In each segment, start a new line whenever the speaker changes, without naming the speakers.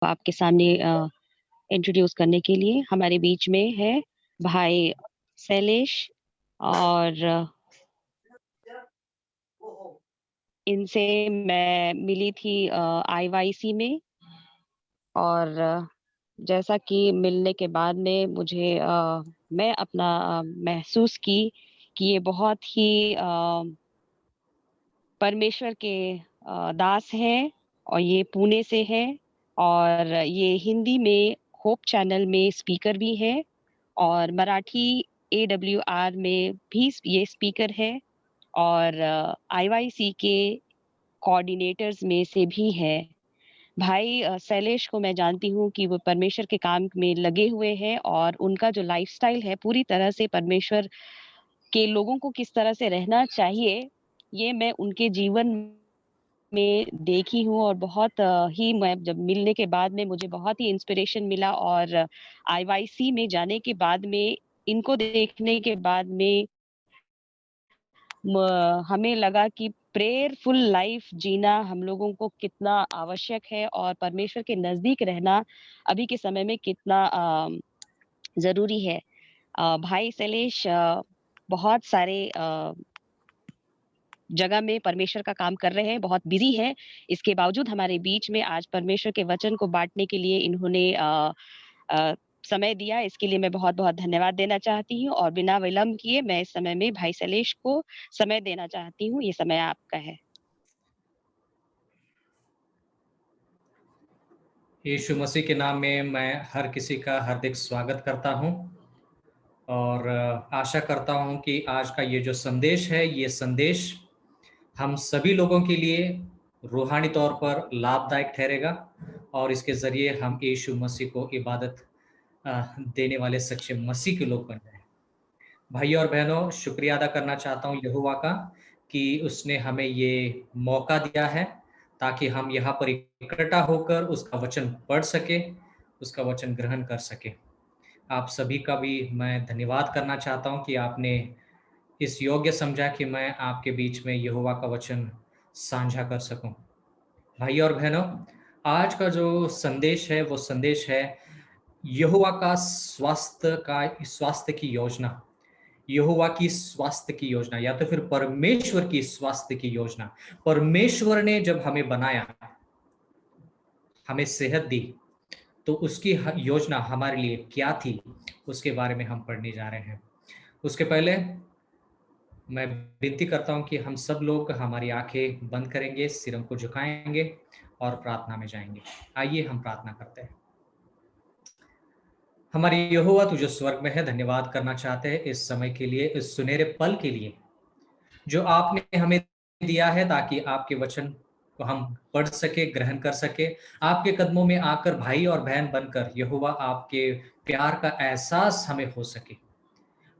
आपके सामने इंट्रोड्यूस करने के लिए हमारे बीच में है भाई शैलेश। और इनसे मैं मिली थी आईवाईसी में। और जैसा कि मिलने के बाद में मुझे मैं अपना महसूस की कि ये बहुत ही परमेश्वर के दास हैं। और ये पुणे से हैं। और ये हिंदी में होप चैनल में स्पीकर भी है। और मराठी AWR में भी ये स्पीकर है। और आईवाईसी के कोऑर्डिनेटर्स में से भी है। भाई शैलेश को मैं जानती हूँ कि वो परमेश्वर के काम में लगे हुए हैं। और उनका जो लाइफस्टाइल है पूरी तरह से परमेश्वर के लोगों को किस तरह से रहना चाहिए, ये मैं उनके जीवन में देखी हूँ। और बहुत ही मैं जब मिलने के बाद में मुझे बहुत ही इंस्पिरेशन मिला। और आईवाईसी में जाने के बाद में इनको देखने के बाद में हमें लगा कि प्रेयरफुल लाइफ जीना हम लोगों को कितना आवश्यक है। और परमेश्वर के नजदीक रहना अभी के समय में कितना जरूरी है। भाई शैलेश बहुत सारे जगह में परमेश्वर का काम कर रहे हैं, बहुत बिजी है। इसके बावजूद हमारे बीच में आज परमेश्वर के वचन को बांटने के लिए इन्होंने अ, समय दिया। इसके लिए मैं बहुत-बहुत धन्यवाद देना चाहती हूँ। और बिना विलंब किए मैं इस समय में भाई शैलेश को समय देना चाहती हूँ। ये समय आपका है।
यीशु मसीह के नाम में मैं हर किसी का हार्दिक स्वागत करता हूं और आशा करता हूं कि आज का ये जो संदेश है, ये संदेश हम सभी लोगों के लिए रूहानी तौर पर लाभदायक ठहरेगा और इसके ज़रिए हम यीशु मसीह को इबादत देने वाले सच्चे मसीह के लोग बन जाएँ। भाई और बहनों, शुक्रिया अदा करना चाहता हूँ यहोवा का कि उसने हमें ये मौका दिया है ताकि हम यहाँ पर इकट्ठा होकर उसका वचन पढ़ सकें, उसका वचन ग्रहण कर सकें। आप सभी का भी मैं धन्यवाद करना चाहता हूँ कि आपने इस योग्य समझा कि मैं आपके बीच में यहोवा का वचन साझा कर सकूं। भाई और बहनों, आज का जो संदेश है वो संदेश है यहोवा का स्वास्थ्य की योजना। यहोवा की स्वास्थ्य की योजना या तो फिर परमेश्वर की स्वास्थ्य की योजना। परमेश्वर ने जब हमें बनाया, हमें सेहत दी, तो उसकी योजना हमारे लिए क्या थी, उसके बारे में हम पढ़ने जा रहे हैं। उसके पहले मैं विनती करता हूं कि हम सब लोग हमारी आंखें बंद करेंगे, सिरों को झुकाएंगे और प्रार्थना में जाएंगे। आइए हम प्रार्थना करते हैं। हमारी यहोवा तू जो स्वर्ग में है, धन्यवाद करना चाहते हैं इस समय के लिए, इस सुनहरे पल के लिए जो आपने हमें दिया है ताकि आपके वचन को हम पढ़ सके, ग्रहण कर सके, आपके कदमों में आकर भाई और बहन बनकर यहोवा आपके प्यार का एहसास हमें हो सके।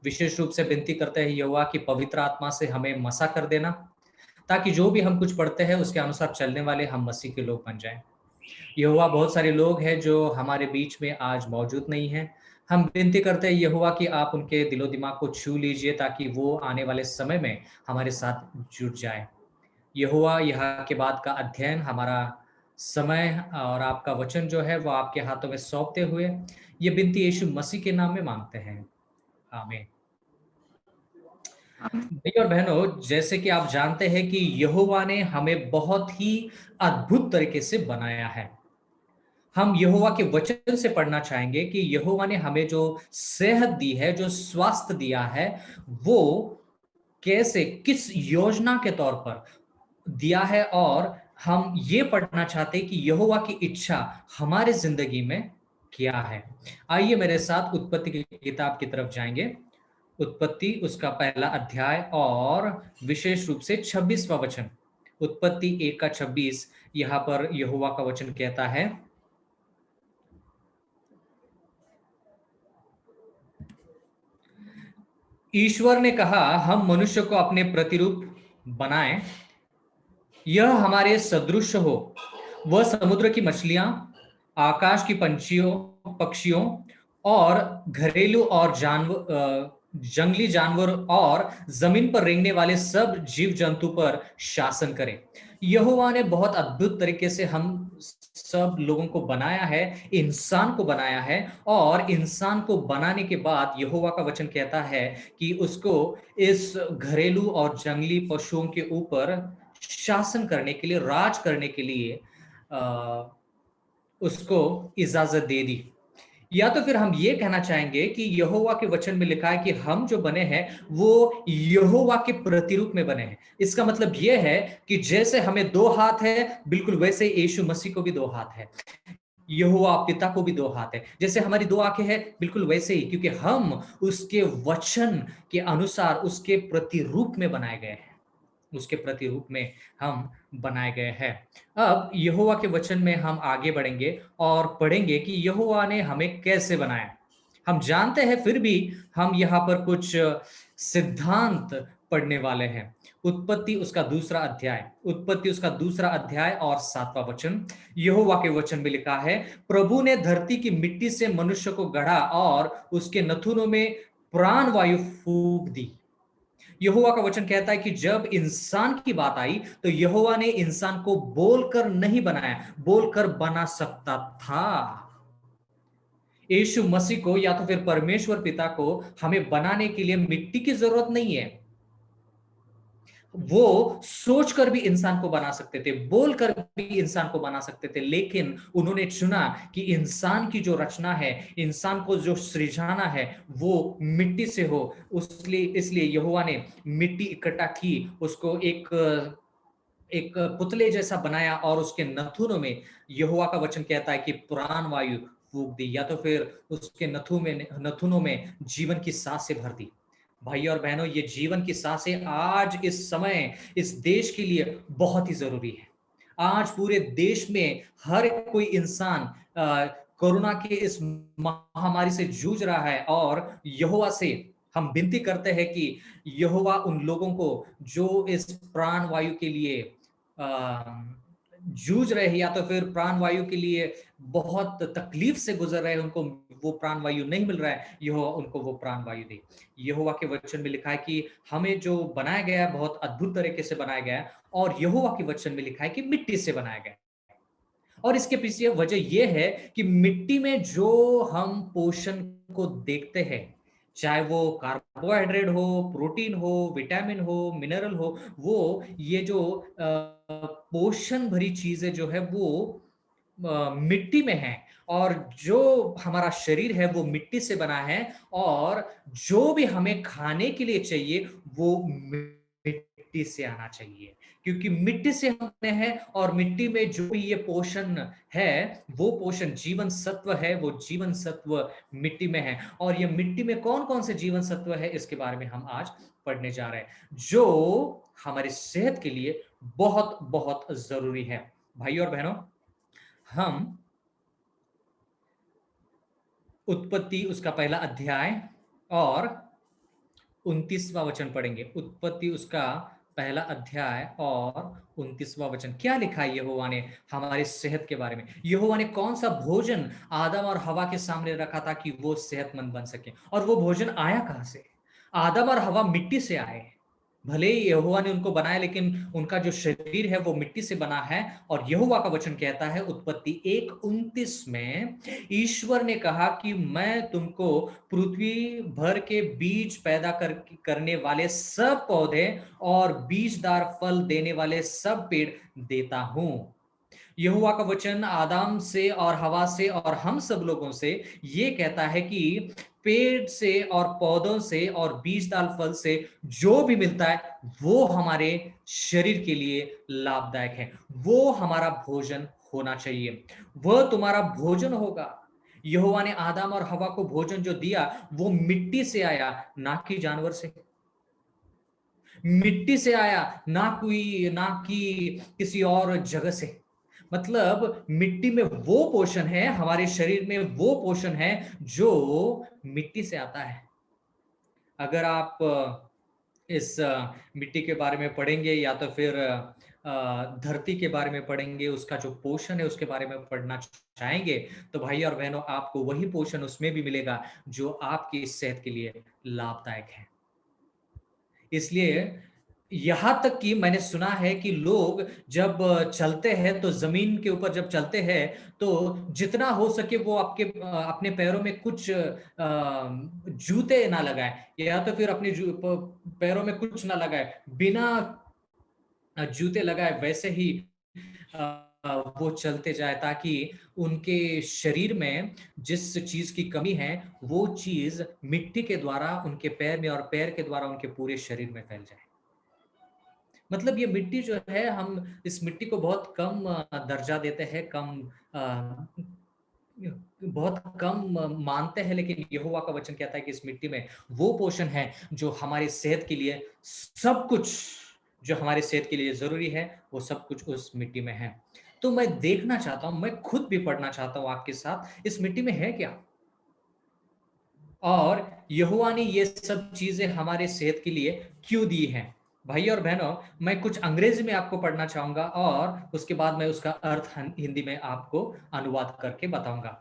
विशेष रूप से विनती करते हैं यहोवा कि पवित्र आत्मा से हमें मसा कर देना ताकि जो भी हम कुछ पढ़ते हैं उसके अनुसार चलने वाले हम मसीह के लोग बन जाएं। यहोवा, बहुत सारे लोग हैं जो हमारे बीच में आज मौजूद नहीं हैं। हम विनती करते हैं यहोवा कि आप उनके दिलो दिमाग को छू लीजिए ताकि वो आने वाले समय में हमारे साथ जुड़ जाए। यहोवा, यहाँ के बाद का अध्ययन, हमारा समय और आपका वचन जो है वो आपके हाथों में सौंपते हुए ये विनती यीशु मसीह के नाम में मांगते हैं। आमीन। भाई और बहनों, जैसे कि आप जानते हैं कि यहोवा ने हमें बहुत ही अद्भुत तरीके से बनाया है। हम यहोवा के वचन से पढ़ना चाहेंगे कि यहोवा ने हमें जो सेहत दी है, जो स्वास्थ्य दिया है, वो कैसे, किस योजना के तौर पर दिया है। और हम ये पढ़ना चाहते हैं कि यहोवा की इच्छा हमारे जिंदगी में क्या है। आइए मेरे साथ उत्पत्ति की किताब की तरफ जाएंगे। उत्पत्ति उसका पहला अध्याय और विशेष रूप से 26वां वचन। उत्पत्ति 1:26 यहां पर यहोवा का वचन कहता है, ईश्वर ने कहा, हम मनुष्य को अपने प्रतिरूप बनाएं, यह हमारे सदृश हो। वह समुद्र की मछलियां, आकाश की पंछियों पक्षियों और घरेलू और जंगली जानवर और जमीन पर रेंगने वाले सब जीव जंतु पर शासन करे। यहोवा ने बहुत अद्भुत तरीके से हम सब लोगों को बनाया है, इंसान को बनाया है, और इंसान को बनाने के बाद यहोवा का वचन कहता है कि उसको इस घरेलू और जंगली पशुओं के ऊपर शासन करने के लिए, राज करने के लिए उसको इजाजत दे दी। या तो फिर हम ये कहना चाहेंगे कि यहोवा के वचन में लिखा है कि हम जो बने हैं वो यहोवा के प्रतिरूप में बने हैं। इसका मतलब यह है कि जैसे हमें दो हाथ है, बिल्कुल वैसे ही यीशु मसीह को भी दो हाथ है, यहोवा पिता को भी दो हाथ है। जैसे हमारी दो आंखें हैं, बिल्कुल वैसे ही, क्योंकि हम उसके वचन के अनुसार उसके प्रतिरूप में बनाए गए हैं, उसके प्रतिरूप में हम बनाए गए हैं। अब यहोवा के वचन में हम आगे बढ़ेंगे और पढ़ेंगे कि यहोवा ने हमें कैसे बनाया। हम जानते हैं, फिर भी हम यहाँ पर कुछ सिद्धांत पढ़ने वाले हैं। उत्पत्ति उसका दूसरा अध्याय और 7वां वचन। यहोवा के वचन में लिखा है, प्रभु ने धरती की मिट्टी से मनुष्य को गढ़ा और उसके नथुनों में प्राण वायु फूंक दी। यहोवा का वचन कहता है कि जब इंसान की बात आई तो यहोवा ने इंसान को बोलकर नहीं बनाया, बोलकर बना सकता था। यीशु मसीह को या तो फिर परमेश्वर पिता को हमें बनाने के लिए मिट्टी की जरूरत नहीं है। वो सोचकर भी इंसान को बना सकते थे, बोलकर भी इंसान को बना सकते थे, लेकिन उन्होंने चुना कि इंसान की जो रचना है, इंसान को जो सृजाना है, वो मिट्टी से हो। इसलिए यहोवा ने मिट्टी इकट्ठा की, उसको एक एक पुतले जैसा बनाया और उसके नथुनों में यहोवा का वचन कहता है कि प्राण वायु फूंक दी, या तो फिर उसके नथुनों में जीवन की सांसें भर दी। भाई और बहनों, ये जीवन की सांसें आज इस समय इस देश के लिए बहुत ही जरूरी है। आज पूरे देश में हर कोई इंसान कोरोना के इस महामारी से जूझ रहा है, और यहोवा से हम विनती करते हैं कि यहोवा उन लोगों को जो इस प्राण वायु के लिए जूझ रहे हैं, या तो फिर प्राण वायु के लिए बहुत तकलीफ से गुजर रहे हैं, उनको वो प्राण वायु नहीं मिल रहा है, यहोवा उनको वो प्राण वायु दे। यहोवा के वचन में लिखा है कि हमें जो बनाया गया है बहुत अद्भुत तरीके से बनाया गया है, और यहोवा के वचन में लिखा है कि मिट्टी से बनाया गया है। और इसके पीछे वजह यह है कि मिट्टी में जो हम पोषण को देखते हैं, चाहे वो कार्बोहाइड्रेट हो, प्रोटीन हो, विटामिन हो, मिनरल हो, वो ये जो पोषण भरी चीजें जो है वो मिट्टी में है। और जो हमारा शरीर है वो मिट्टी से बना है, और जो भी हमें खाने के लिए चाहिए वो मिट्टी से आना चाहिए, क्योंकि मिट्टी से हम बने हैं, और मिट्टी में जो भी ये पोषण है, वो पोषण जीवन सत्व है, वो जीवन सत्व मिट्टी में है। और ये मिट्टी में कौन कौन से जीवन सत्व है, इसके बारे में हम आज पढ़ने जा रहे हैं, जो हमारी सेहत के लिए बहुत बहुत जरूरी है। भाई और बहनों, हम उत्पत्ति उसका पहला अध्याय और 29वां वचन पढ़ेंगे। उत्पत्ति उसका पहला अध्याय और 29वां वचन। क्या लिखा है यहोवा ने हमारी सेहत के बारे में? यहोवा ने कौन सा भोजन आदम और हवा के सामने रखा था कि वो सेहतमंद बन सके, और वो भोजन आया कहां से? आदम और हवा मिट्टी से आए। भले ही यहोवा ने उनको बनाया, लेकिन उनका जो शरीर है वो मिट्टी से बना है। और यहोवा का वचन कहता है उत्पत्ति 1:29 में, ईश्वर ने कहा कि मैं तुमको पृथ्वी भर के बीज पैदा करने वाले सब पौधे और बीजदार फल देने वाले सब पेड़ देता हूं। यहोवा का वचन आदम से और हवा से और हम सब लोगों से ये कहता है कि पेड़ से और पौधों से और बीजदार फल से जो भी मिलता है वो हमारे शरीर के लिए लाभदायक है, वो हमारा भोजन होना चाहिए, वह तुम्हारा भोजन होगा। यहोवा ने आदम और हवा को भोजन जो दिया वो मिट्टी से आया, ना कि जानवर से। मिट्टी से आया, ना कि किसी और जगह से। मतलब मिट्टी में वो पोषण है, हमारे शरीर में वो पोषण है जो मिट्टी से आता है। अगर आप इस मिट्टी के बारे में पढ़ेंगे, या तो फिर धरती के बारे में पढ़ेंगे, उसका जो पोषण है उसके बारे में पढ़ना चाहेंगे, तो भाई और बहनों, आपको वही पोषण उसमें भी मिलेगा जो आपकी सेहत के लिए लाभदायक है। इसलिए यहाँ तक कि मैंने सुना है कि लोग जब चलते हैं तो ज़मीन के ऊपर जब चलते हैं तो जितना हो सके वो अपने पैरों में कुछ जूते ना लगाएँ या तो फिर अपने पैरों में कुछ ना लगाएँ। बिना जूते लगाए वैसे ही वो चलते जाए ताकि उनके शरीर में जिस चीज़ की कमी है, वो चीज़ मिट्टी के द्वारा उनके पैर में और पैर के द्वारा उनके पूरे शरीर में फैल जाए। मतलब ये मिट्टी जो है हम इस मिट्टी को बहुत कम दर्जा देते हैं, बहुत कम मानते हैं, लेकिन यहोवा का वचन कहता है कि इस मिट्टी में वो पोषण है जो हमारी सेहत के लिए सब कुछ जो हमारी सेहत के लिए ज़रूरी है, वो सब कुछ उस मिट्टी में है। तो मैं देखना चाहता हूँ, मैं खुद भी पढ़ना चाहता हूँ आपके साथ, इस मिट्टी में है क्या? और यहोवा ने ये सब चीज़ें हमारे सेहत के लिए क्यों दी हैं? भाइयों और बहनों, मैं कुछ अंग्रेजी में आपको पढ़ना चाहूँगा और उसके बाद मैं उसका अर्थ हिंदी में आपको अनुवाद करके बताऊँगा।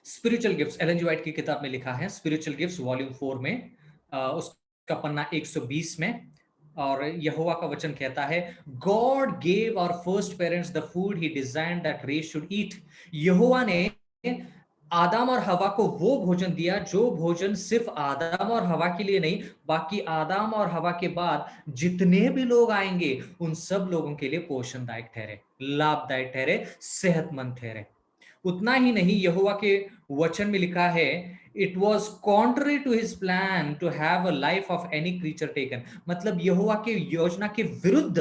स्पिरिचुअल गिफ्ट्स, एलन जी व्हाइट की किताब में लिखा है, स्पिरिचुअल गिफ्ट्स वॉल्यूम 4 में उसका पन्ना 120 में, और यहोवा का वचन कहता है, God gave our first parents the food he designed that race should eat. यहोवा ने आदम और हवा को वो भोजन दिया जो भोजन सिर्फ आदम और हवा के लिए नहीं, बाकी आदम और हवा के बाद जितने भी लोग आएंगे उन सब लोगों के लिए पोषणदायक ठहरे, लाभदायक ठहरे, सेहतमंद ठहरे। उतना ही नहीं, यहोवा के वचन में लिखा है, it was contrary to his plan to have a life of any creature taken. मतलब यहोवा के योजना के विरुद्ध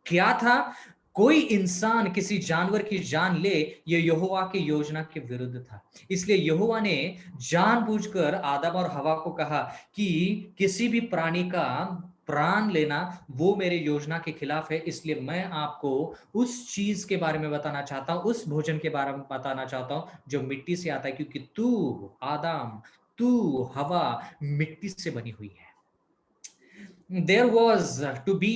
क्या था? कोई इंसान किसी जानवर की जान ले, यह यहोवा की योजना के विरुद्ध था। इसलिए यहोवा ने जानबूझकर आदम और हवा को कहा कि किसी भी प्राणी का प्राण लेना वो मेरे योजना के खिलाफ है। इसलिए मैं आपको उस चीज के बारे में बताना चाहता हूं, उस भोजन के बारे में बताना चाहता हूं जो मिट्टी से आता है, क्योंकि तू आदम, तू हवा मिट्टी से बनी हुई है। There was to be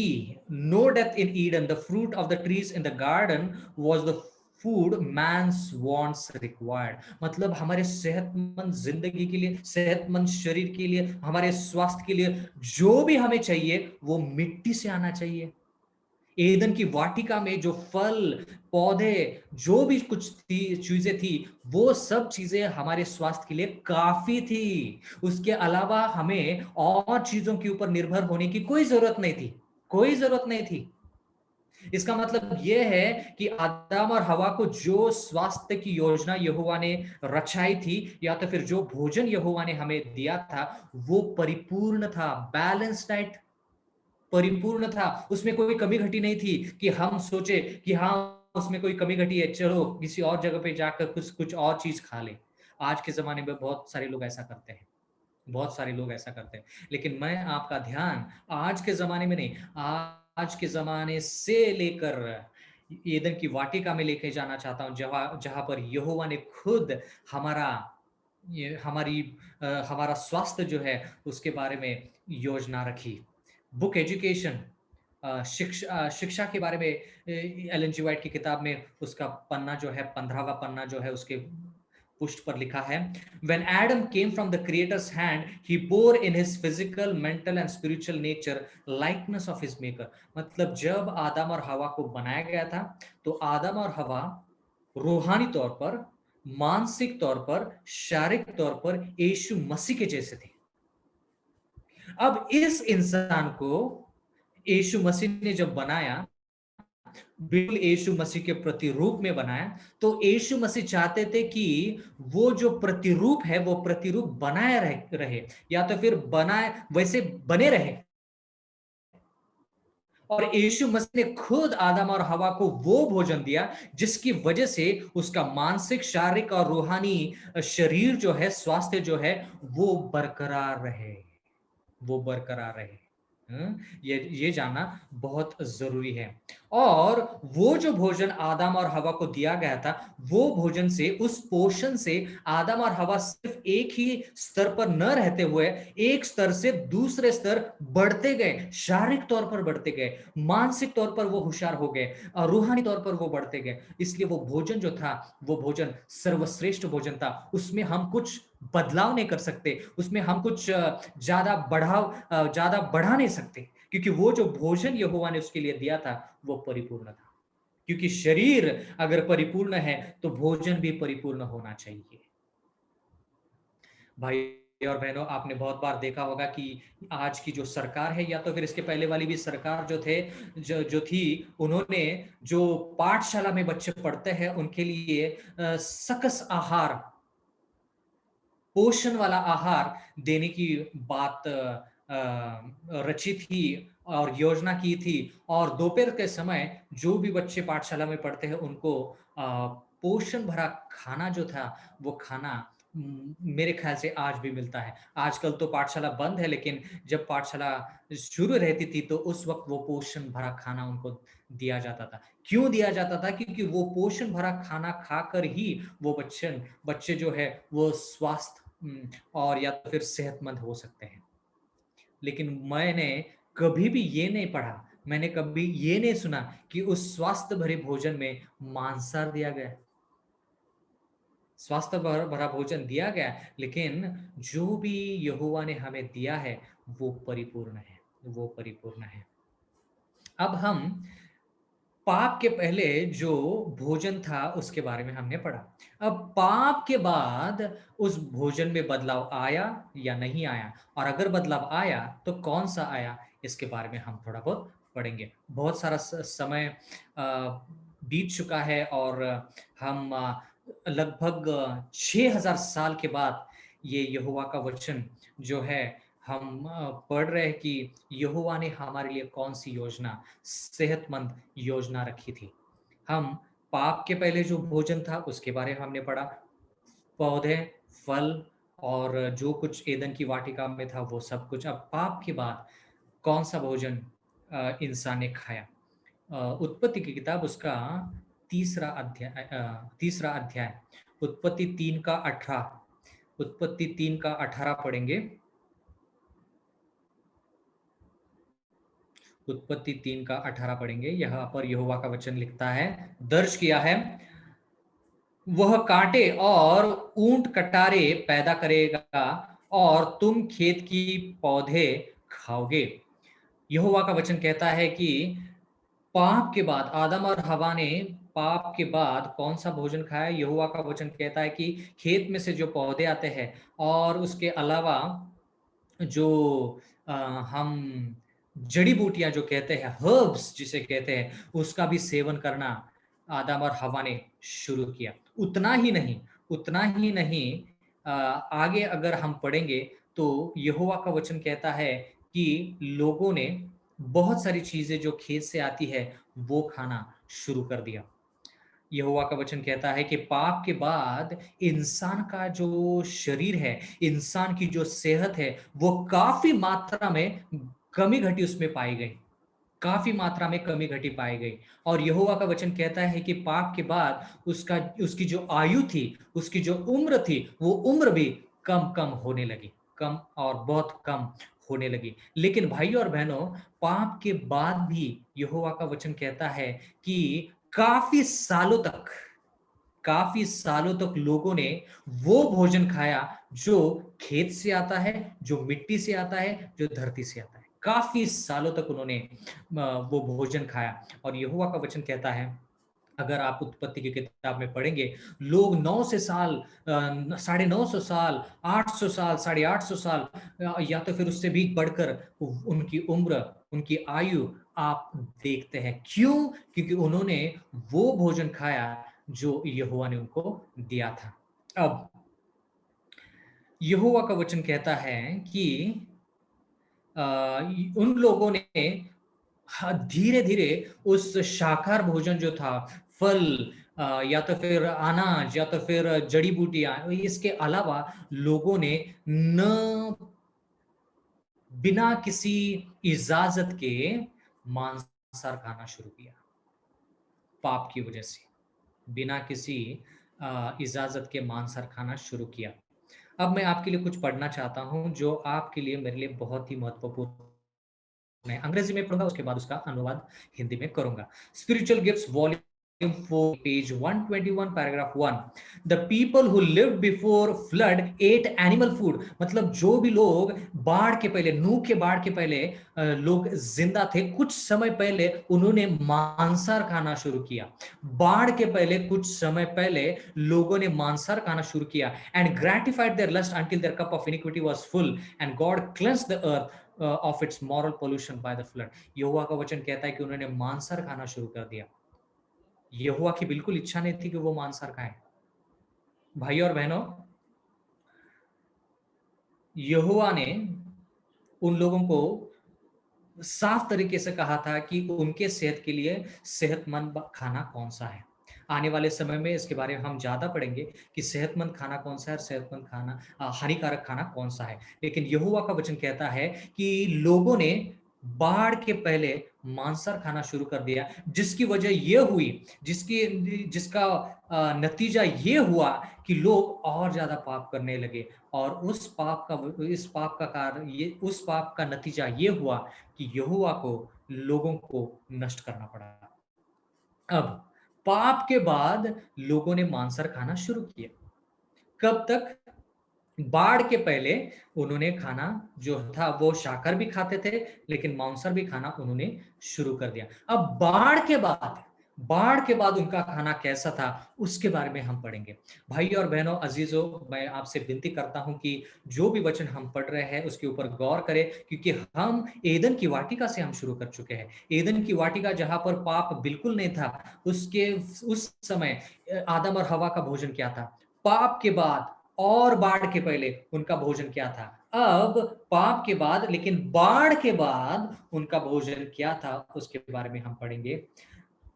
no death in Eden. The fruit of the trees in the garden was the food man's wants required. मतलब हमारे सेहतमंद जिंदगी के लिए, सेहतमंद शरीर के लिए, हमारे स्वास्थ्य के लिए जो भी हमें चाहिए वो मिट्टी से आना चाहिए। एदन की वाटिका में जो फल, पौधे, जो भी कुछ थी, चीजें थी, वो सब चीजें हमारे स्वास्थ्य के लिए काफी थी। उसके अलावा हमें और चीजों के ऊपर निर्भर होने की कोई जरूरत नहीं थी, कोई जरूरत नहीं थी। इसका मतलब यह है कि आदम और हवा को जो स्वास्थ्य की योजना यहोवा ने रचाई थी, या तो फिर जो भोजन यहोवा ने हमें दिया था, वो परिपूर्ण था, बैलेंस डाइट परिपूर्ण था। उसमें कोई कमी घटी नहीं थी कि हम सोचे कि हाँ उसमें कोई कमी घटी है, चलो किसी और जगह पे जाकर कुछ कुछ और चीज खा ले। आज के जमाने में बहुत सारे लोग ऐसा करते हैं, बहुत सारे लोग ऐसा करते हैं। लेकिन मैं आपका ध्यान आज के जमाने में नहीं, आज के जमाने से लेकर ईदन की वाटिका में लेके जाना चाहता हूँ, जहां जहां पर यहोवा ने खुद हमारा ये हमारी हमारा स्वास्थ्य जो है उसके बारे में योजना रखी। बुक एजुकेशन, शिक्षा के बारे में एलन जी व्हाइट की किताब में उसका पन्ना जो है, 15वां पन्ना जो है, उसके पुष्ट पर लिखा है, when Adam came from the creator's hand he bore in his physical, mental and spiritual nature likeness of his maker। मतलब जब आदम और हवा को बनाया गया था तो आदम और हवा रूहानी तौर पर, मानसिक तौर पर, शारीरिक तौर पर यीशु मसीह के जैसे थे। अब इस इंसान को यीशु मसीह ने जब बनाया, बिल्कुल यीशु मसीह के प्रतिरूप में बनाया, तो यीशु मसीह चाहते थे कि वो जो प्रतिरूप है वो प्रतिरूप बनाया रहे, या तो फिर बनाए वैसे बने रहे। और यीशु मसीह ने खुद आदम और हवा को वो भोजन दिया जिसकी वजह से उसका मानसिक, शारीरिक और रूहानी शरीर जो है, स्वास्थ्य जो है, वो बरकरार रहे, वो बरकरार रहे। ये जानना बहुत जरूरी है। और वो जो भोजन आदम और हवा को दिया गया था, वो भोजन से, उस पोषण से आदम और हवा सिर्फ एक ही स्तर पर न रहते हुए एक स्तर से दूसरे स्तर बढ़ते गए, शारीरिक तौर पर बढ़ते गए, मानसिक तौर पर वो होशियार हो गए और रूहानी तौर पर वो बढ़ते गए। इसलिए वो भोजन जो था, वो भोजन सर्वश्रेष्ठ भोजन था। उसमें हम कुछ बदलाव नहीं कर सकते, उसमें हम कुछ ज्यादा बढ़ा नहीं सकते, क्योंकि वो जो भोजन यहोवा ने उसके लिए दिया था, वो परिपूर्ण था। क्योंकि शरीर अगर परिपूर्ण है, तो भोजन भी परिपूर्ण होना चाहिए। भाई और बहनों, आपने बहुत बार देखा होगा कि आज की जो सरकार है, या तो फिर इसके पहले वाली भी सरकार जो थे, जो थी, उन्होंने जो पाठशाला में बच्चे पढ़ते हैं, उनके लिए सकस आहार, पोषण वाला आहार देने की बात रची थी और योजना की थी। और दोपहर के समय जो भी बच्चे पाठशाला में पढ़ते हैं, उनको पोषण भरा खाना जो था, वो खाना मेरे ख्याल से आज भी मिलता है। आजकल तो पाठशाला बंद है, लेकिन जब पाठशाला शुरू रहती थी, तो उस वक़्त वो पोषण भरा खाना उनको दिया जाता था। क्यों दिया जाता था? क्योंकि वो पोषण भरा खाना खाकर ही वो बच्चे जो है, वो स्वस्थ और या तो फिर सेहतमंद हो सकते हैं। लेकिन मैंने कभी भी ये नहीं पढ़ा, मैंने कभी ये नहीं सुना कि उस स्वास्थ्य भरे भोजन में मांसाहार दिया गया। स्वास्थ्य भरा भोजन दिया गया, लेकिन जो भी यहोवा ने हमें दिया है, वो परिपूर्ण है, वो परिपूर्ण है। अब हम पाप के पहले जो भोजन था, उसके बारे में हमने पढ़ा। अब पाप के बाद उस भोजन में बदलाव आया या नहीं आया, और अगर बदलाव आया तो कौन-सा आया, इसके बारे में हम थोड़ा बहुत पढ़ेंगे। बहुत सारा समय अ, बीत चुका है, और हम लगभग 6000 साल के बाद ये यहोवा का वचन जो है, हम पढ़ रहे हैं कि यहोवा ने हमारे लिए कौन-सी योजना, सेहतमंद योजना रखी थी। हम पाप के पहले जो भोजन था, उसके बारे में हमने पढ़ा। पौधे, फल और जो कुछ एदन की वाटिका में था, वो सब कुछ। अब पाप के बाद कौन-सा भोजन इंसान ने खाया? उत्पत्ति की किताब, उसका तीसरा अध्याय, उत्पत्ति 3 का 18, उत्पत्ति 3 का 18 पढ़ेंगे। उत्पत्ति 3 का 18 पढ़ेंगे। यहाँ पर यहोवा का वचन लिखता है, दर्ज किया है, वह कांटे और ऊंट कटारे पैदा करेगा, और तुम खेत की पौधे खाओगे। यहोवा का वचन कहता है कि पाप के बाद आदम और हवा ने पाप के बाद कौन-सा भोजन खाया? यहोवा का वचन कहता है कि खेत में से जो पौधे आते हैं, और उसके अलावा जो हम जड़ी-बूटियाँ जो कहते हैं, हर्ब्स जिसे कहते हैं, उसका भी सेवन करना आदम और हवा ने शुरू किया। उतना ही नहीं, आगे अगर हम पढ़ेंगे, तो यहोवा का वचन कहता है कि लोगों ने बहुत सारी चीज़ें जो खेत से आती है, वो खाना शुरू कर दिया। यहोवा का वचन कहता है कि पाप के बाद इंसान का जो शरीर है, इंसान की जो सेहत है, वो काफ़ी मात्रा में कमी-घटी उसमें पाई गई। काफ़ी मात्रा में कमी-घटी पाई गई, और यहोवा का वचन कहता है कि पाप के बाद उसकी जो आयु थी, उसकी जो उम्र थी, वो उम्र भी कम-कम होने लगी। कम और बहुत कम होने लगी। लेकिन भाइयों और बहनों, पाप के बाद भी यहोवा का वचन कहता है कि काफ़ी सालों तक काफ़ी सालों तक लोगों ने वो भोजन खाया जो खेत से आता है, जो मिट्टी से आता है, जो धरती से आता है। काफ़ी सालों तक उन्होंने वो भोजन खाया, और यहोवा का वचन कहता है, अगर आप उत्पत्ति की किताब में पढ़ेंगे, लोग 9 से साल, साढ़े 900 साल, 800 साल, साढ़े 800 साल, या तो फिर उससे भी बढ़कर उनकी उम्र, उनकी आयु आप देखते हैं। क्यों? क्योंकि उन्होंने वो भोजन खाया जो यहोवा ने उनको दिया था। अब यहोवा का वचन कहता है कि उन लोगों ने धीरे-धीरे उस शाकाहार भोजन जो था, फल, या तो फिर अनाज, या तो फिर जड़ी-बूटियाँ, इसके अलावा लोगों ने न बिना किसी इजाज़त के मांसाहार खाना शुरू किया, पाप की वजह से। बिना किसी इजाज़त के मांसाहार खाना शुरू किया। अब मैं आपके लिए कुछ पढ़ना चाहता हूँ, जो आपके लिए, मेरे लिए बहुत ही महत्वपूर्ण है। अंग्रेज़ी में पढ़ूँगा, उसके बाद उसका अनुवाद हिंदी में करूँगा। Spiritual gifts volume 4, page 121, paragraph 1. The people who lived before flood ate animal food. मतलब जो भी लोग बाढ़ के पहले, नूह के बाढ़ के पहले लोग जिंदा थे, कुछ समय पहले उन्होंने मांसाहार खाना शुरू किया। बाढ़ के पहले कुछ समय पहले लोगों ने मांसाहार खाना शुरू किया। And gratified their lust until their cup of iniquity was full and God cleansed the earth of its moral pollution by the flood. यहोवा का वचन कहता है कि उन्होंने मांसाहार खाना शुरू कर दिया। यहोवा की बिल्कुल इच्छा नहीं थी कि वो मांसाहार खाएं। भाई और बहनों, यहोवा ने उन लोगों को साफ तरीके से कहा था कि उनके सेहत के लिए सेहतमंद खाना कौन सा है। आने वाले समय में इसके बारे में हम ज्यादा पढ़ेंगे कि सेहतमंद खाना कौन सा है और सेहतमंद खाना, हानिकारक खाना कौन सा है। लेकिन यहोवा का वचन कहता है कि लोगों ने बाढ़ के पहले मांसाहार खाना शुरू कर दिया, जिसकी वजह यह हुई, जिसका नतीजा ये हुआ कि लोग और ज्यादा पाप करने लगे। और इस पाप का कारण, ये उस पाप का नतीजा ये हुआ कि यहोवा को लोगों को नष्ट करना पड़ा। अब पाप के बाद लोगों ने मांसाहार खाना शुरू किया। कब तक? बाढ़ के पहले उन्होंने खाना जो था वो शाकाहार भी खाते थे, लेकिन मांसाहार भी खाना उन्होंने शुरू कर दिया। अब बाढ़ के बाद उनका खाना कैसा था, उसके बारे में हम पढ़ेंगे। भाई और बहनों, अजीजों, मैं आपसे विनती करता हूं कि जो भी वचन हम पढ़ रहे हैं उसके ऊपर गौर करें, क्योंकि हम एदन की वाटिका से हम शुरू कर चुके हैं। एदन की वाटिका जहां पर पाप बिल्कुल नहीं था, उस समय आदम और हवा का भोजन क्या था? पाप के बाद और बाढ़ के पहले उनका भोजन क्या था? अब पाप के बाद, लेकिन बाढ़ के बाद उनका भोजन क्या था, उसके बारे में हम पढ़ेंगे।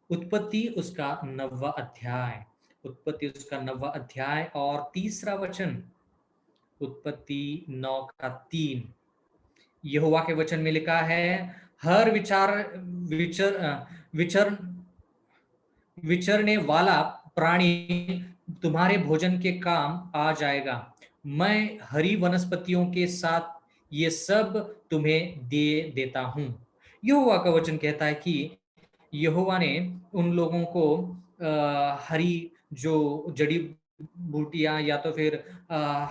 उत्पत्ति उसका 9वां अध्याय, उत्पत्ति उसका 9वां अध्याय और 3रा वचन, उत्पत्ति 9 का 3। यहोवा के वचन में लिखा है, हर विचर विचरने वाला प्राणी तुम्हारे भोजन के काम आ जाएगा। मैं हरी वनस्पतियों के साथ ये सब तुम्हें दे देता हूं। यहोवा का वचन कहता है कि यहोवा ने उन लोगों को हरी जो जड़ी बूटियां या तो फिर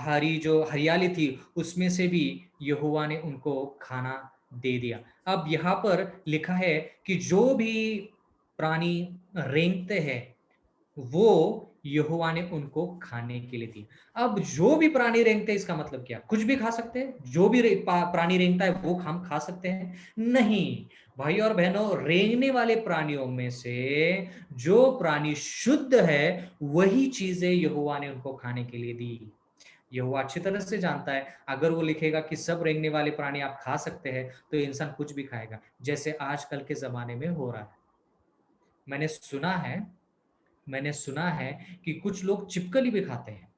हरी जो हरियाली थी उसमें से भी यहोवा ने उनको खाना दे दिया। अब यहाँ पर लिखा है कि जो भी प्राणी रेंगते हैं वो यहोवा ने उनको खाने के लिए दी। अब जो भी प्राणी रेंगते हैं, इसका मतलब क्या? कुछ भी खा सकते हैं? जो भी प्राणी रेंगता है वो हम खा सकते हैं? नहीं भाई और बहनों, रेंगने वाले प्राणियों में से जो प्राणी शुद्ध है वही चीजें यहोवा ने उनको खाने के लिए दी। यहोवा अच्छी तरह से जानता है, अगर वो लिखेगा कि सब रेंगने वाले प्राणी आप खा सकते हैं तो इंसान कुछ भी खाएगा, जैसे आजकल के जमाने में हो रहा है। मैंने सुना है कि कुछ लोग छिपकली भी खाते हैं।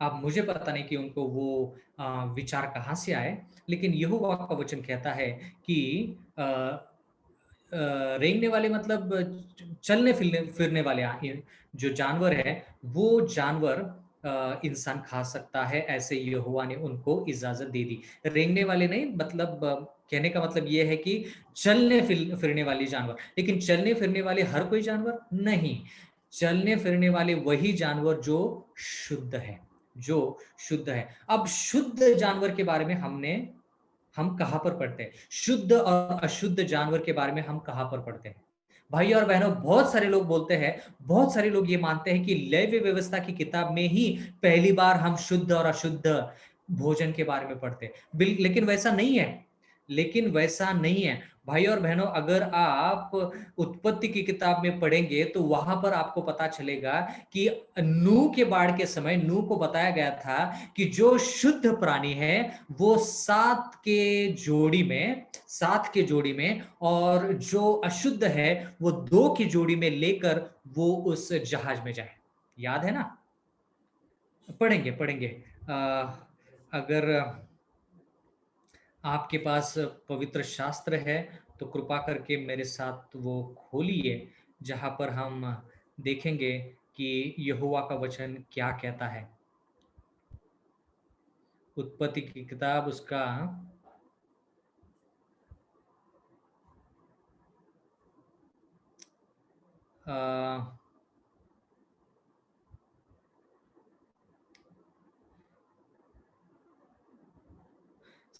अब मुझे पता नहीं कि उनको वो विचार कहाँ से आए, लेकिन यहोवा का वचन कहता है कि रेंगने वाले मतलब चलने फिरने फिरने वाले जो जानवर है, वो जानवर इंसान खा सकता है, ऐसे यहोवा ने उनको इजाजत दे दी। रेंगने वाले नहीं, मतलब कहने का मतलब ये है कि चलने फिरने वाले जानवर। लेकिन चलने फिरने वाले हर कोई जानवर नहीं, चलने फिरने वाले वही जानवर जो शुद्ध है, जो शुद्ध है। अब शुद्ध जानवर के बारे में हम कहां पर पढ़ते हैं? शुद्ध और अशुद्ध जानवर के बारे में हम कहां पर पढ़ते हैं? भाई और बहनों, बहुत सारे लोग बोलते हैं, बहुत सारे लोग ये मानते हैं कि लेवी व्यवस्था की किताब में ही पहली बार हम शुद्ध और अशुद्ध भोजन के बारे में पढ़ते हैं। लेकिन वैसा नहीं है, लेकिन वैसा नहीं है। भाई और बहनों, अगर आप उत्पत्ति की किताब में पढ़ेंगे तो वहां पर आपको पता चलेगा कि नूह के बाढ़ के समय नूह को बताया गया था कि जो शुद्ध प्राणी है वो 7 के जोड़ी में और जो अशुद्ध है वो 2 की जोड़ी में लेकर वो उस जहाज में जाए। याद है ना? पढ़ेंगे पढ़ेंगे। अगर आपके पास पवित्र शास्त्र है तो कृपा करके मेरे साथ वो खोलिए, जहां पर हम देखेंगे कि यहोवा का वचन क्या कहता है। उत्पत्ति की किताब उसका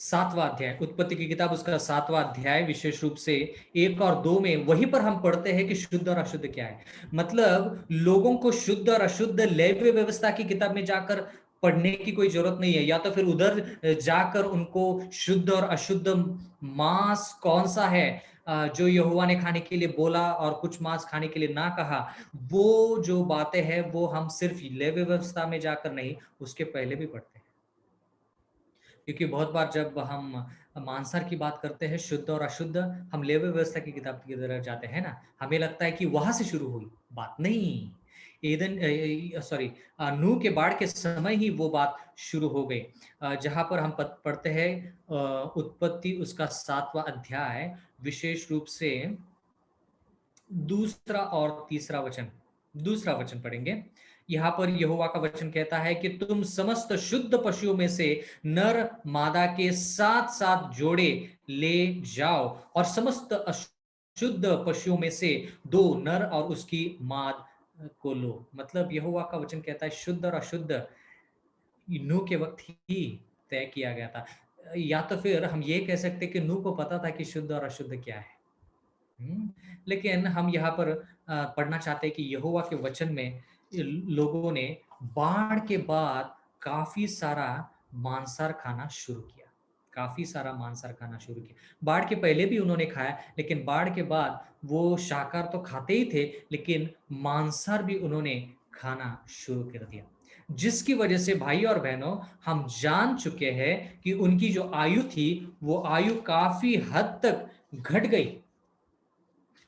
सातवां अध्याय, उत्पत्ति की किताब उसका 7वां अध्याय, विशेष रूप से 1 और 2 में वहीं पर हम पढ़ते हैं कि शुद्ध और अशुद्ध क्या है। मतलब लोगों को शुद्ध और अशुद्ध लेवी व्यवस्था की किताब में जाकर पढ़ने की कोई जरूरत नहीं है, या तो फिर उधर जाकर उनको शुद्ध और अशुद्ध मांस कौन सा है जो यहोवा ने खाने के लिए बोला और कुछ मांस खाने के लिए ना कहा, वो जो बातें हैं वो हम सिर्फ लेवी व्यवस्था में जाकर नहीं, उसके पहले भी पढ़ते हैं। क्योंकि बहुत बार जब हम मांसाहार की बात करते हैं, शुद्ध और अशुद्ध, हम लेवी व्यवस्था की किताब की तरफ जाते हैं ना, हमें लगता है कि वहां से शुरू हुई बात। नहीं, सॉरी, नूह के बाढ़ के समय ही वो बात शुरू हो गई। जहां पर हम पढ़ते हैं उत्पत्ति उसका 7वां अध्याय, विशेष रूप से दूसरा और तीसरा वचन। दूसरा वचन पढ़ेंगे। यहाँ पर यहोवा का वचन कहता है कि तुम समस्त शुद्ध पशुओं में से नर मादा के साथ साथ जोड़े ले जाओ और समस्त अशुद्ध पशुओं में से 2 नर और उसकी माद को लो। मतलब यहोवा का वचन कहता है शुद्ध और अशुद्ध नूह के वक्त ही तय किया गया था। या तो फिर हम ये कह सकते कि नूह को पता था कि शुद्ध और अशुद्ध क्या है। लेकिन हम यहाँ पर पढ़ना चाहते हैं कि यहोवा के वचन में लोगों ने बाढ़ के बाद काफी सारा मांसाहार खाना शुरू किया। काफी सारा मांसाहार खाना शुरू किया। बाढ़ के पहले भी उन्होंने खाया, लेकिन बाढ़ के बाद वो शाकाहार तो खाते ही थे, लेकिन मांसाहार भी उन्होंने खाना शुरू कर दिया। जिसकी वजह से भाई और बहनों, हम जान चुके हैं कि उनकी जो आयु थी वो आयु काफी हद तक घट गई,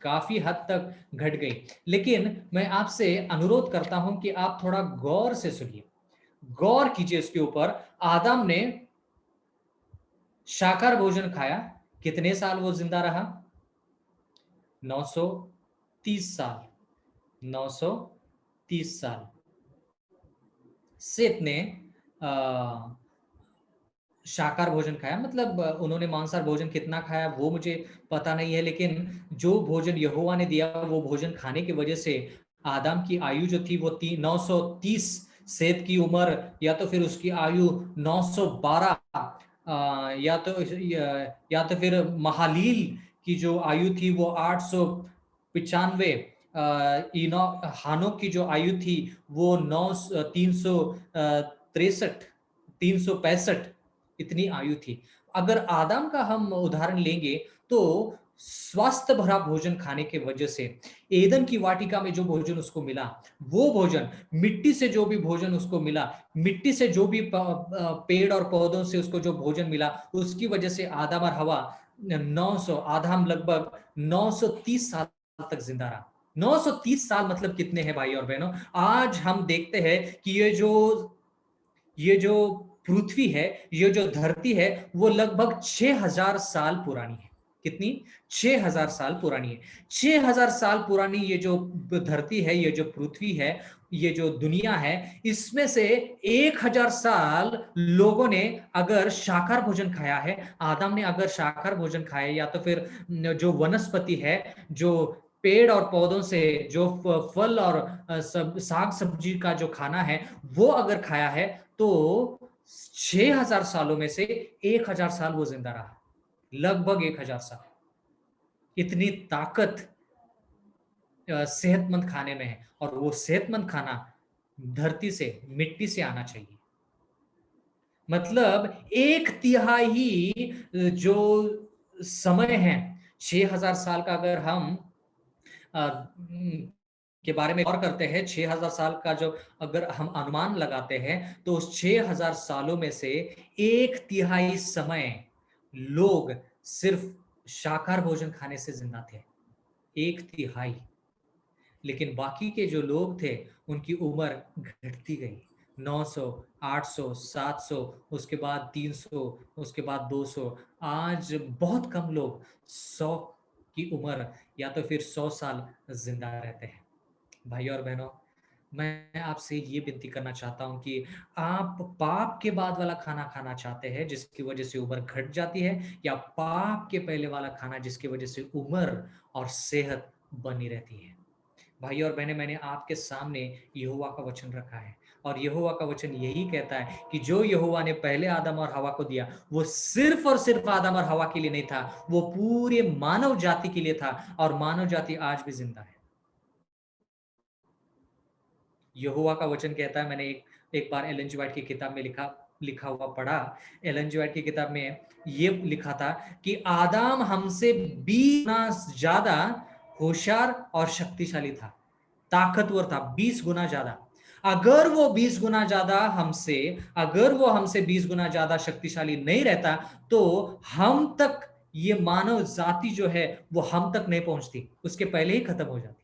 काफी हद तक घट गई। लेकिन मैं आपसे अनुरोध करता हूं कि आप थोड़ा गौर से सुनिए, गौर कीजिए इसके ऊपर। आदम ने शाकाहार भोजन खाया, कितने साल वो जिंदा रहा? 930 साल। 930 साल। सेत ने शाकाहार भोजन खाया, मतलब उन्होंने मांसाहार भोजन कितना खाया वो मुझे पता नहीं है, लेकिन जो भोजन यहोवा ने दिया वो भोजन खाने की वजह से आदम की आयु जो थी वो 930, सेत की उम्र या तो फिर उसकी आयु 912, या तो फिर महालील की जो आयु थी वो 895, इनो हानोक की जो आयु थी वो 363, 365 इतनी आयु थी। अगर आदम का हम उदाहरण लेंगे तो स्वास्थ्य भरा भोजन खाने के वजह से एदन की वाटिका में जो भोजन उसको मिला, वो भोजन, मिट्टी से जो भी भोजन उसको मिला, मिट्टी से जो भी पेड़ और पौधों से उसको जो भोजन मिला, उसकी वजह से आदम और हवा 900, आदम लगभग 930 साल तक जिंदा रहा। 930 साल मतलब कितने हैं भाई और बहनों? आज हम देखते हैं कि ये जो पृथ्वी है, ये जो धरती है, वो लगभग 6000 साल पुरानी है। कितनी? 6000 साल पुरानी है। 6000 साल पुरानी ये जो धरती है, ये जो पृथ्वी है, ये जो दुनिया है, इसमें से 1000 साल लोगों ने अगर शाकाहार भोजन खाया है, आदम ने अगर शाकाहार भोजन खाया, या तो फिर जो वनस्पति है, जो पेड़ और पौधों से जो फल और सब साग सब्जी का जो खाना है वो अगर खाया है, तो 6000 सालों में से 1000 साल वो जिंदा रहा। लगभग 1000 साल। इतनी ताकत सेहतमंद खाने में है, और वो सेहतमंद खाना धरती से, मिट्टी से आना चाहिए। मतलब 1/3 जो समय है 6000 साल का, अगर हम के बारे में गौर करते हैं, 6000 साल का जो अगर हम अनुमान लगाते हैं, तो उस 6000 सालों में से 1/3 समय लोग सिर्फ शाकाहार भोजन खाने से जिंदा थे। 1/3। लेकिन बाकी के जो लोग थे उनकी उम्र घटती गई। 900, 800, 700, उसके बाद 300, उसके बाद 200। आज बहुत कम लोग 100 की उम्र या तो फिर 100 साल जिंदा रहते हैं। भाई और बहनों, मैं आपसे ये विनती करना चाहता हूँ कि आप पाप के बाद वाला खाना खाना चाहते हैं जिसकी वजह से उम्र घट जाती है, या पाप के पहले वाला खाना जिसकी वजह से उम्र और सेहत बनी रहती है? भाई और बहनें, मैंने आपके सामने यहोवा का वचन रखा है और यहोवा का वचन यही कहता है कि जो यहोवा ने पहले आदम और हवा को दिया, वो सिर्फ और सिर्फ आदम और हवा के लिए नहीं था, वो पूरे मानव जाति के लिए था और मानव जाति आज भी जिंदा है। यहोवा का वचन कहता है, मैंने एक बार एलन जी व्हाइट की किताब में लिखा लिखा हुआ पढ़ा। एलन जी व्हाइट की किताब में ये लिखा था कि आदम हमसे 20 गुना ज्यादा होशियार और शक्तिशाली था, ताकतवर था, 20 गुना ज्यादा। अगर वो 20 गुना ज्यादा हमसे अगर वो हमसे 20 गुना ज्यादा शक्तिशाली नहीं रहता, तो हम तक ये मानव जाति जो है वो हम तक नहीं पहुंचती, उसके पहले ही खत्म हो जाती।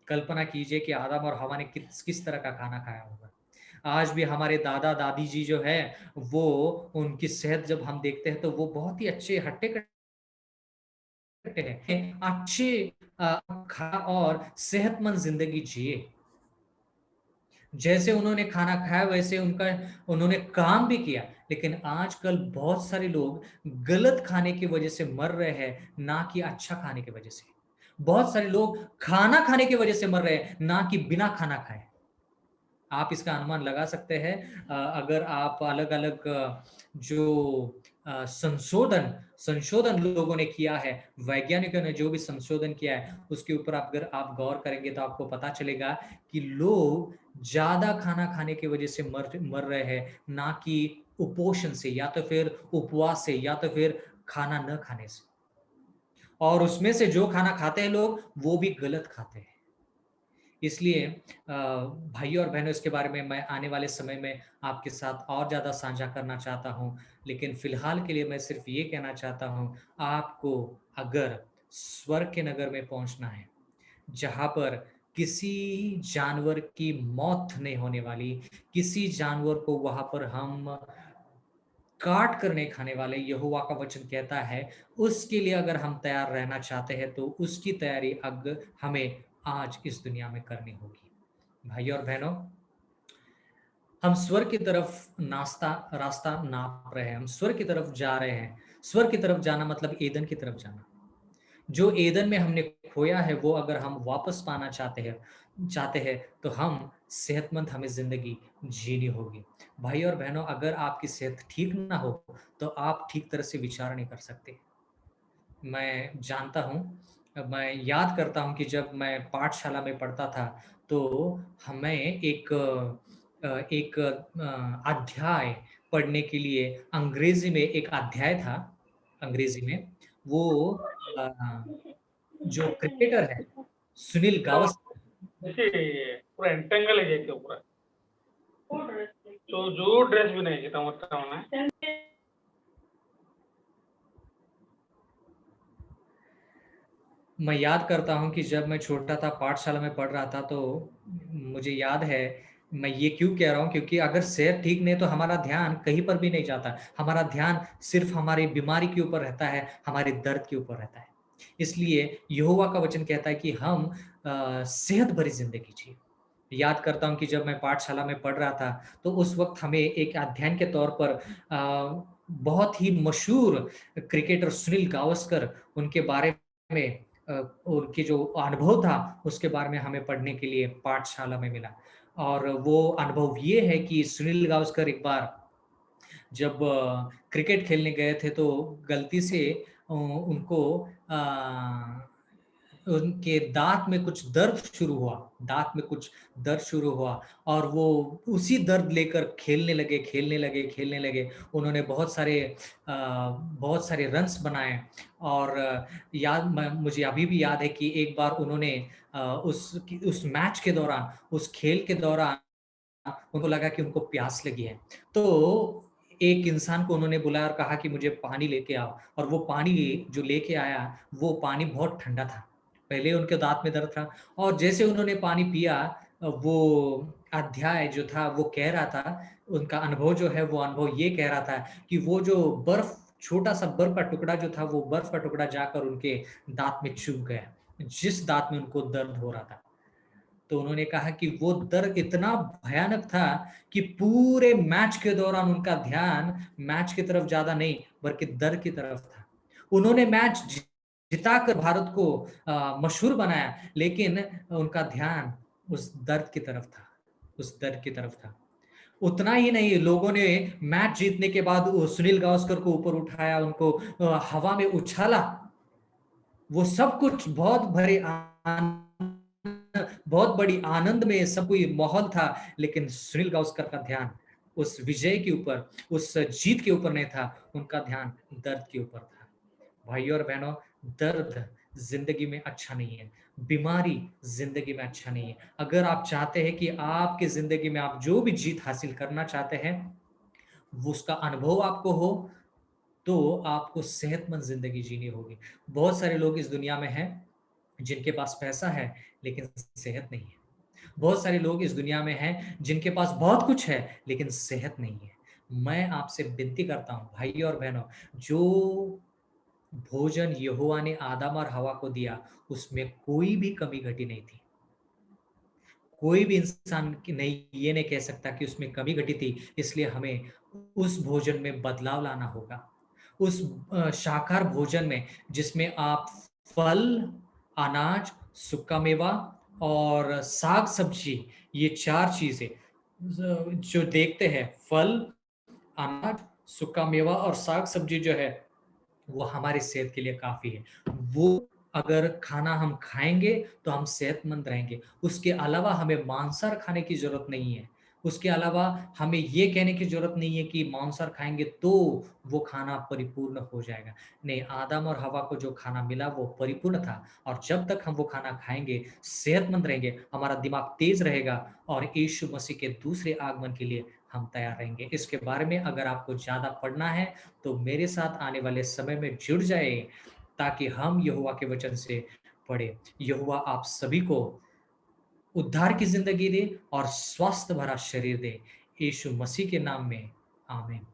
कल्पना कीजिए कि आदम और हवा ने किस किस तरह का खाना खाया होगा। आज भी हमारे दादा दादी जी जो है, वो उनकी सेहत जब हम देखते हैं तो वो बहुत ही अच्छे हट्टे कट्टे हैं, अच्छे खा और सेहतमंद जिंदगी जिए। जैसे उन्होंने खाना खाया वैसे उन्होंने काम भी किया। लेकिन आजकल बहुत सारे लोग गलत खाने की वजह से मर रहे हैं, ना कि अच्छा खाने की वजह से। बहुत सारे लोग खाना खाने की वजह से मर रहे हैं, ना कि बिना खाना खाए। आप इसका अनुमान लगा सकते हैं। अगर आप अलग-अलग जो संशोधन संशोधन लोगों ने किया है, वैज्ञानिकों ने जो भी संशोधन किया है, उसके ऊपर अगर आप गौर करेंगे तो आपको पता चलेगा कि लोग ज़्यादा खाना खाने की वजह से मर रहे हैं, ना कि कुपोषण से, या तो फिर उपवास से, या तो फिर खाना न खाने से। और उसमें से जो खाना खाते हैं लोग, वो भी गलत खाते हैं। इसलिए भाइयों और बहनों, इसके बारे में मैं आने वाले समय में आपके साथ और ज़्यादा साझा करना चाहता हूँ। लेकिन फ़िलहाल के लिए मैं सिर्फ़ ये कहना चाहता हूँ, आपको अगर स्वर्ग के नगर में पहुँचना है, जहाँ पर किसी जानवर की मौत नहीं होने वाली, किसी जानवर को वहाँ पर हम काट कर नहीं खाने वाले, यहोवा का वचन कहता है, उसके लिए अगर हम तैयार रहना चाहते हैं, तो उसकी तैयारी हमें आज इस दुनिया में करनी होगी। भाइयों और बहनों, हम स्वर्ग की तरफ रास्ता नाप रहे हैं, हम स्वर्ग की तरफ जा रहे हैं। स्वर्ग की तरफ जाना मतलब ईदन की तरफ जाना। जो ईदन में हमने खोया है, वो अगर हम वापस पाना चाहते हैं, तो हम सेहतमंद हमें ज़िंदगी जीनी होगी। भाई और बहनों, अगर आपकी सेहत ठीक ना हो, तो आप ठीक तरह से विचार नहीं कर सकते। मैं जानता हूँ, मैं याद करता हूँ कि जब मैं पाठशाला में पढ़ता था, तो हमें एक अध्याय पढ़ने के लिए अंग्रेज़ी में एक अध्याय था, अंग्रेज़ी में। वो अ, जो क्रिकेटर है, सुनील गावस्कर।
देखिए पूरा एंटेंगल ହେଇଯାଇଥିବ ପୁରା ଯୋଉ ଡ୍ରେସ ବି ନେଇଛି ତମର ମାନେ
मैं याद करता हूँ कि जब मैं छोटा था, पाठशाला में पढ़ रहा था, तो मुझे याद है, मैं ये क्यों कह रहा हूँ, क्योंकि अगर सेहत ठीक नहीं है, तो हमारा ध्यान कहीं पर भी नहीं जाता। हमारा ध्यान सिर्फ़ हमारी बीमारी के ऊपर रहता है, हमारे दर्द के ऊपर रहता है। इसलिए यहोवा का वचन कहता है कि हम सेहत भरी ज़िंदगी जिए। याद करता हूँ कि जब मैं पाठशाला में पढ़ रहा था, तो उस वक़्त हमें एक अध्ययन के तौर पर बहुत ही मशहूर क्रिकेटर सुनील गावस्कर, उनके बारे में अ, उनके जो अनुभव था, उसके बारे में हमें पढ़ने के लिए पाठशाला में मिला। और वो अनुभव ये है कि सुनील गावस्कर एक बार जब क्रिकेट खेलने गए थे, तो गलती से उनको उनके दाँत में कुछ दर्द शुरू हुआ और वो उसी दर्द लेकर खेलने लगे। उन्होंने बहुत सारे रन्स बनाए और मुझे अभी भी याद है कि एक बार उन्होंने उस मैच के दौरान, उस खेल के दौरान उनको लगा कि उनको प्यास लगी है। तो एक इंसान को उन्होंने बुलाया और कहा कि मुझे पानी लेके आओ, और वो पानी जो लेके आया, वो पानी बहुत ठंडा था। पहले उनके दाँत में दर्द था और जैसे उन्होंने पानी पिया, वो अध्याय जो था वो कह रहा था, उनका अनुभव जो है वो अनुभव ये कह रहा था कि वो जो छोटा-सा बर्फ का टुकड़ा जो था, वो बर्फ का टुकड़ा जाकर उनके दाँत में चुभ गया, जिस दाँत में उनको दर्द हो रहा था। तो उन्होंने कहा कि वो दर्द इतना भयानक था कि पूरे मैच के दौरान उनका ध्यान मैच की तरफ ज़्यादा नहीं, बल्कि दर्द की तरफ था। उन्होंने मैच जिताकर भारत को मशहूर बनाया, लेकिन उनका ध्यान उस दर्द की तरफ था, उस दर्द की तरफ था। उतना ही नहीं, लोगों ने मैच जीतने के बाद सुनील गावस्कर को ऊपर उठाया, उनको हवा में उछाला। वो सब कुछ बहुत बड़ी आनंद में सब कोई माहौल था, लेकिन सुनील गावस्कर का ध्यान उस विजय के ऊपर, उस जीत के ऊपर नहीं था, उनका ध्यान दर्द के ऊपर था। भाइयों और बहनों, दर्द जिंदगी में अच्छा नहीं है, बीमारी जिंदगी में अच्छा नहीं है। अगर आप चाहते हैं कि आपकी जिंदगी में आप जो भी जीत हासिल करना चाहते हैं, वो उसका अनुभव आपको हो, तो आपको सेहतमंद जिंदगी जीनी होगी। बहुत सारे लोग इस दुनिया में हैं जिनके पास पैसा है लेकिन सेहत नहीं है। बहुत सारे लोग इस दुनिया में हैं जिनके पास बहुत कुछ है लेकिन सेहत नहीं है। मैं आपसे विनती करता हूं भाइयों और बहनों, जो भोजन यहोवा ने आदम और हवा को दिया, उसमें कोई भी कमी घटी नहीं थी। कोई भी इंसान नहीं, ये नहीं कह सकता कि उसमें कमी घटी थी, इसलिए हमें उस भोजन में बदलाव लाना होगा। उस शाकाहार भोजन में, जिसमें आप फल, अनाज, सूखा मेवा और साग सब्जी, ये 4 चीजें जो देखते हैं, फल, अनाज, सूखा मेवा और साग सब्जी जो है, वो हमारी सेहत के लिए काफ़ी है। वो अगर खाना हम खाएँगे तो हम सेहतमंद रहेंगे। उसके अलावा हमें मांसाहार खाने की ज़रूरत नहीं है। उसके अलावा हमें ये कहने की ज़रूरत नहीं है कि मांसाहार खाएँगे तो वो खाना परिपूर्ण हो जाएगा। नहीं, आदम और हवा को जो खाना मिला वो परिपूर्ण था, और जब तक हम वो खाना खाएँगे, सेहतमंद रहेंगे, हमारा दिमाग तेज़ रहेगा और यीशु मसीह के दूसरे आगमन के लिए हम तैयार रहेंगे। इसके बारे में अगर आपको ज़्यादा पढ़ना है तो मेरे साथ आने वाले समय में जुड़ जाए, ताकि हम यहोवा के वचन से पढ़े। यहोवा आप सभी को उद्धार की जिंदगी दे और स्वस्थ भरा शरीर दे। यीशु मसीह के नाम में आमीन।